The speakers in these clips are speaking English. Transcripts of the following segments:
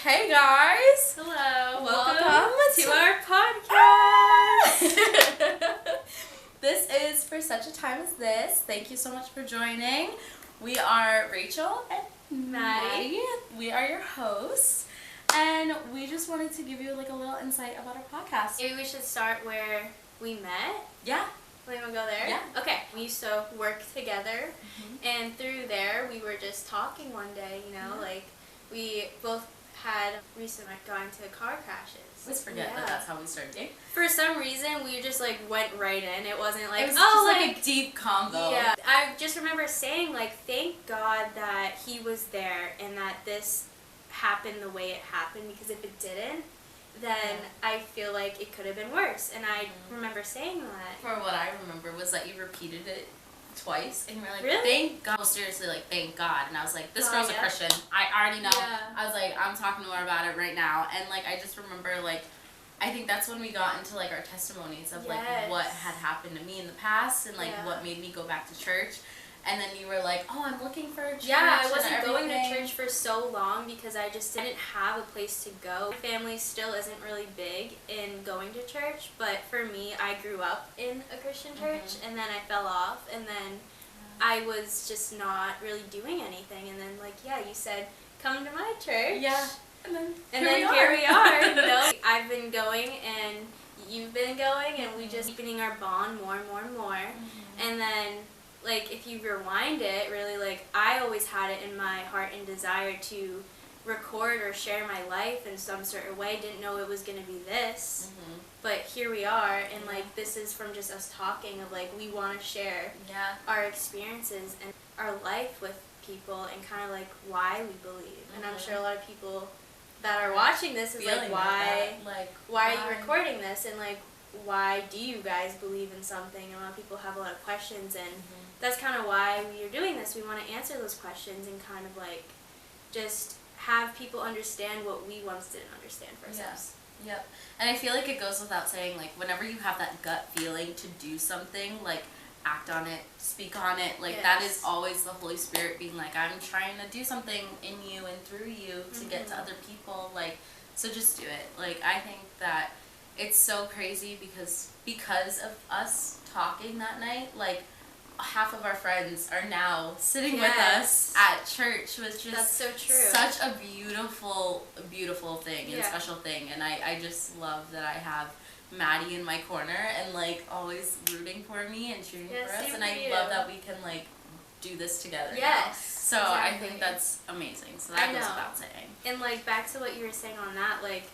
Hey guys! Hello. Welcome to our podcast. This is For Such a Time as This. Thank you so much for joining. We are Rachel and Madi. We are your hosts. And we just wanted to give you like a little insight about our podcast. Maybe we should start where we met. Yeah. We want to go there? Yeah. Okay. We used to work together, and through there, we were just talking one day, like we both had recently gone to car crashes. Let's forget that that's how we started dating. For some reason, we just like went right in. It wasn't like, it was just like a deep combo. Yeah. I just remember saying like, thank God that he was there and that this happened the way it happened, because if it didn't, then I feel like it could have been worse. And I remember saying that. For what I remember was that you repeated it twice, and you were like, really? Thank God. Seriously, like, thank God. And I was like, this girl's a Christian. I already know. Yeah. I was like, I'm talking to her about it right now. And like, I just remember like, I think that's when we got into like our testimonies of like what had happened to me in the past and like what made me go back to church. And then you were like, oh, I'm looking for a church. Yeah, I wasn't going to church for so long because I just didn't have a place to go. My family still isn't really big in going to church, but for me, I grew up in a Christian church, and then I fell off, and then I was just not really doing anything. And then, like, you said, come to my church. Yeah. And then here we are. I've been going, and you've been going, and we just deepening our bond more and more and more. And then, like, if you rewind it, really, like, I always had it in my heart and desire to record or share my life in some certain way. Didn't know it was going to be this, but here we are, and, like, this is from just us talking of, like, we want to share our experiences and our life with people and kind of, like, why we believe. And I'm sure a lot of people that are watching this is like, why are you recording this, and, like, why do you guys believe in something? And a lot of people have a lot of questions, and that's kind of why we are doing this. We want to answer those questions and kind of like just have people understand what we once didn't understand for ourselves. Yep. And I feel like it goes without saying, like, whenever you have that gut feeling to do something, like, act on it, speak on it, like, that is always the Holy Spirit being like, I'm trying to do something in you and through you to get to other people, like, so just do it. Like, I think that it's so crazy because of us talking that night, like, half of our friends are now sitting with us at church, which is that's so true. Such a beautiful thing and special thing. And I just love that I have Maddie in my corner and like always rooting for me and cheering for us. And I love that we can like do this together. Now. So I think that's amazing. So that goes without saying. And like back to what you were saying on that, like,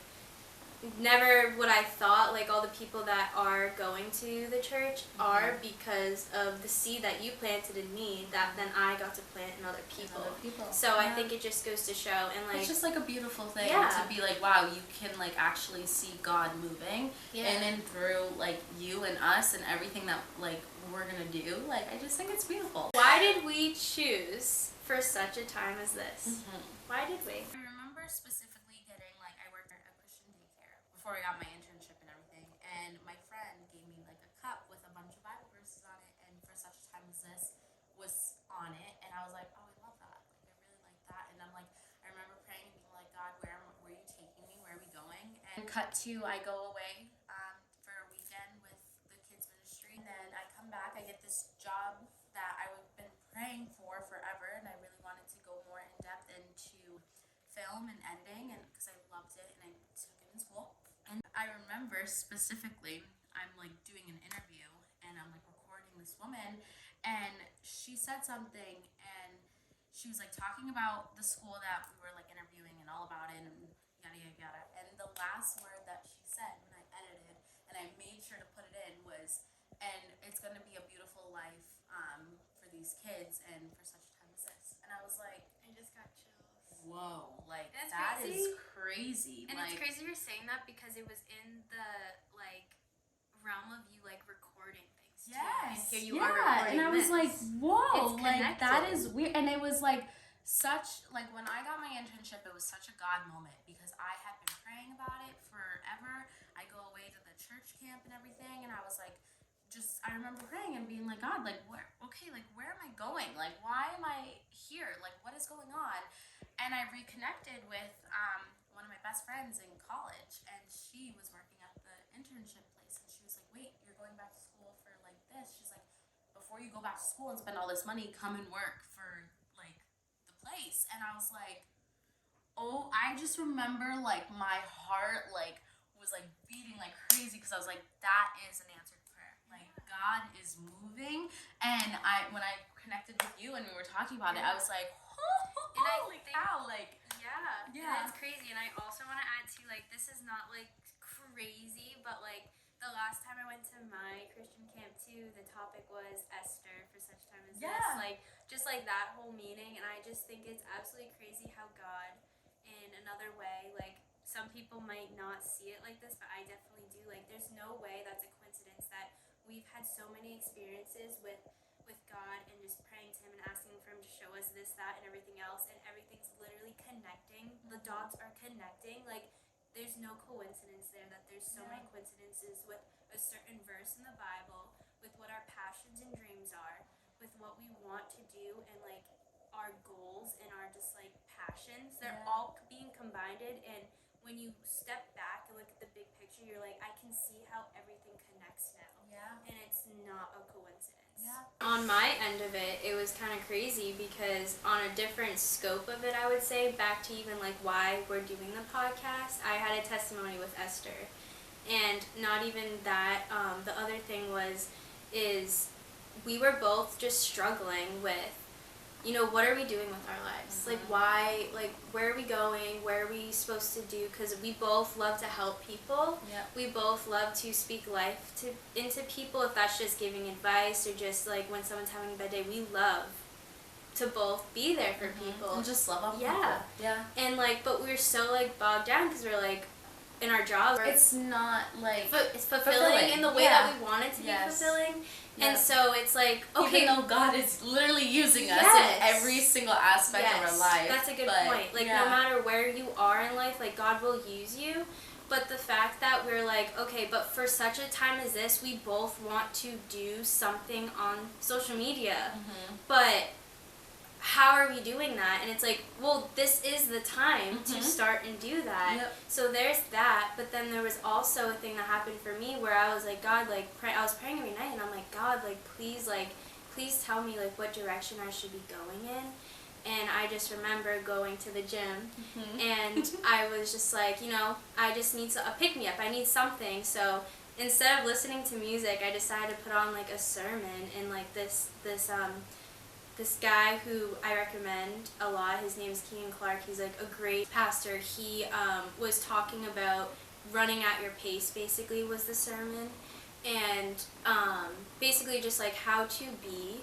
never would I thought like all the people that are going to the church are because of the seed that you planted in me that then I got to plant in other people. So I think it just goes to show, and like it's just like a beautiful thing to be like, wow, you can like actually see God moving in and through like you and us and everything that like we're gonna do. Like I just think it's beautiful. Why did we choose for such a time as this? Why did we? I remember specifically getting like I worked at a Christian daycare before I got my internship and everything, and my friend gave me like a cup with a bunch of Bible verses on it, and For Such a Time as This was on it, and I was like, oh, I love that, like I really like that. And I'm like, I remember praying and being like, God, where are you taking me, where are we going? And cut to I go away for a weekend with the kids ministry, and then I come back, I get this job that I've been praying for forever, and I really wanted to go more in depth into film and editing, and because I loved it and I took it in school. And I remember specifically, I'm like doing an interview and I'm like recording this woman, and she said something, and she was like talking about the school that we were like interviewing and all about it and yada yada yada. And the last word that she said when I edited, and I made sure to put it in, was, and it's gonna be a beautiful life for these kids and for such a time as this. And I was like, I just got chills. Whoa, like that is crazy. And like, it's crazy you're saying that because it was in the like realm of you like recording things too. And here you are recording. And I was like, whoa, like that is weird. And it was like such, like when I got my internship, it was such a God moment because I had been praying about it forever. I go away to the church camp and everything, and I was like, I remember praying and being like, God, like, where am I going? Like, why am I here? Like, what is going on? And I reconnected with one of my friends in college, and she was working at the internship place, and she was like, wait, you're going back to school for like this? She's like, before you go back to school and spend all this money, come and work for like the place. And I was like, oh, I just remember like my heart like was like beating like crazy, because I was like, that is an answered prayer. Like God is moving. And when I connected with you and we were talking about it, I was like, holy cow, like and it's crazy. And I also want to add too, like, this is not like crazy, but like the last time I went to my Christian camp too, the topic was Esther for such time as this, like just like that whole meaning. And I just think it's absolutely crazy how God, in another way, like some people might not see it like this, but I definitely do. Like, there's no way that's a coincidence that we've had so many experiences with God and just praying to him and asking for him to show us this, that, and everything else, and everything's literally connecting. The dots are connecting. Like, there's no coincidence there, that there's so many coincidences with a certain verse in the Bible, with what our passions and dreams are, with what we want to do, and like our goals and our just like passions. They're all being combined, and when you step back and look at the big picture, you're like, I can see how everything connects now. And it's not a coincidence. On my end of it, it was kind of crazy because on a different scope of it, I would say, back to even like why we're doing the podcast, I had a testimony with Esther. And not even that, the other thing is we were both just struggling with, you know, what are we doing with our lives? Like, why, like, where are we going? Where are we supposed to do? Because we both love to help people. We both love to speak life into people, if that's just giving advice or just, like, when someone's having a bad day. We love to both be there for people. And just love on people. And, like, but we're so, like, bogged down because we're, like, in our jobs. It's not, like... It's fulfilling in the way that we want it to be fulfilling. And so it's like, okay. Even though God is literally using us in every single aspect of our life. That's a good point. Like, no matter where you are in life, like, God will use you. But the fact that we're like, okay, but for such a time as this, we both want to do something on social media. But how are we doing that? And it's like, well, this is the time to start and do that. So there's that. But then there was also a thing that happened for me where I was like, God, like, I was praying every night, and I'm like, God, like, please tell me, like, what direction I should be going in. And I just remember going to the gym, and I was just like, you know, I just need a pick-me-up. I need something. So instead of listening to music, I decided to put on, like, a sermon, and, like, this guy who I recommend a lot, his name is Keegan Clark. He's like a great pastor. He was talking about running at your pace, basically, was the sermon. And basically just like how to be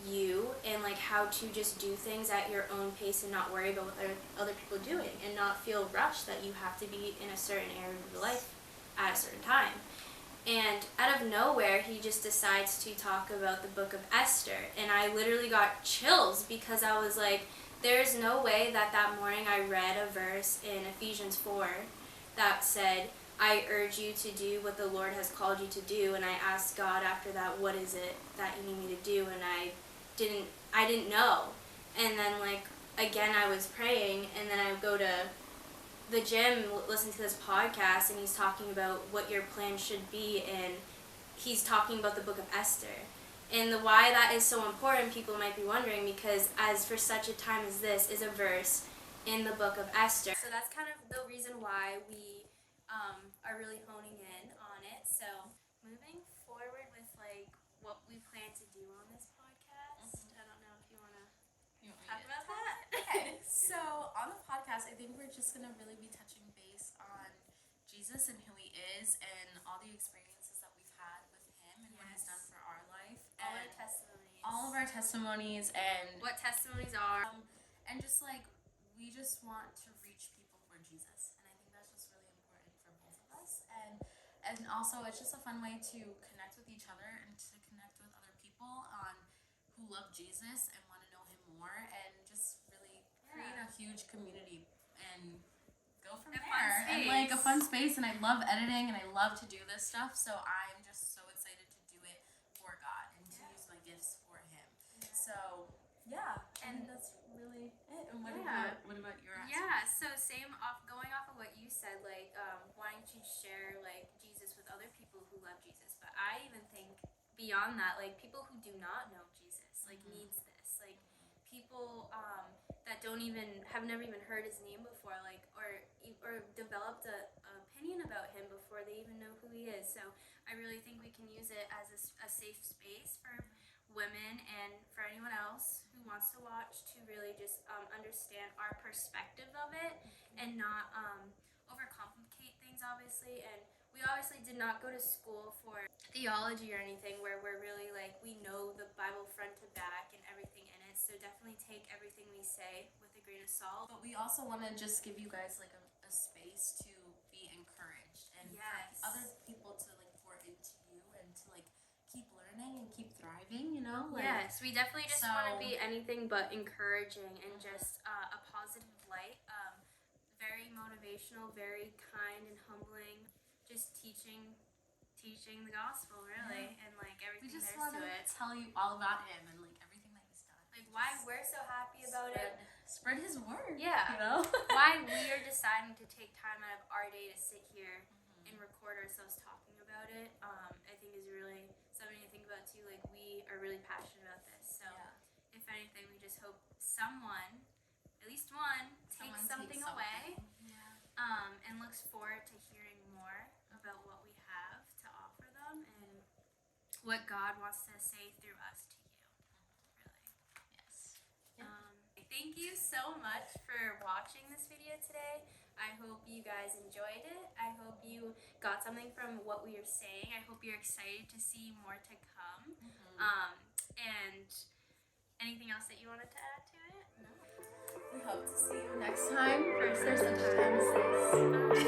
you, and like how to just do things at your own pace and not worry about what other people are doing, and not feel rushed that you have to be in a certain area of your life at a certain time. And out of nowhere, he just decides to talk about the book of Esther. And I literally got chills because I was like, there's no way that morning I read a verse in Ephesians 4 that said, I urge you to do what the Lord has called you to do. And I asked God after that, what is it that you need me to do? And I didn't know. And then, like, again, I was praying, and then I would go to the gym, listen to this podcast, and he's talking about what your plan should be, and he's talking about the book of Esther. And the why that is so important, people might be wondering, because as for such a time as this is a verse in the book of Esther. So that's kind of the reason why we are really honing in on it. So moving forward with like what we plan to do on this podcast, I don't know if you want to talk about that. Okay, so on the podcast, I think we're just gonna really be touching base on Jesus and who he is, and all the experiences that we've had with him and what he's done for our life, All and our testimonies. all of our testimonies, and What testimonies are. And just like we just want to reach people for Jesus, and I think that's just really important for both of us, and also it's just a fun way to connect with each other and to connect with other people who love Jesus and want to know him more, and just really create a huge community and go from there. And like a fun space, and I love editing, and I love to do this stuff, so I'm just so excited to do it for God and to use my gifts for him. So and that's really it. And what about your aspect? So going off of what you said, beyond that, like people who do not know Jesus, like needs this, like people that have never even heard his name before, like or developed a opinion about him before they even know who he is. So I really think we can use it as a safe space for women and for anyone else who wants to watch to really just understand our perspective of it and not overcomplicate things, obviously. And we obviously did not go to school for theology or anything where we're really like we know the Bible front to back and everything in it. So definitely take everything we say with a grain of salt. But we also want to just give you guys like a space to be encouraged and Yes. for other people to like pour into you and to like keep learning and keep thriving, you know? Like, yes, we definitely just want to be anything but encouraging and just a positive light. Very motivational, very kind and humbling. Just teaching the gospel, really, and like everything we just there's want to it. tell you all about him and like everything that he's done. Like why we're so happy about it. Spread his word. Yeah. You know? Why we are deciding to take time out of our day to sit here and record ourselves talking about it, I think is really something to think about too. Like we are really passionate about this. So if anything, we just hope someone, at least one, takes something away. And looks forward to hearing more about what we have to offer them and what God wants to say through us to you. Really. Yes. Thank you so much for watching this video today. I hope you guys enjoyed it. I hope you got something from what we are saying. I hope you're excited to see more to come. And anything else that you wanted to add to it? We hope to see you next time For such a time as this.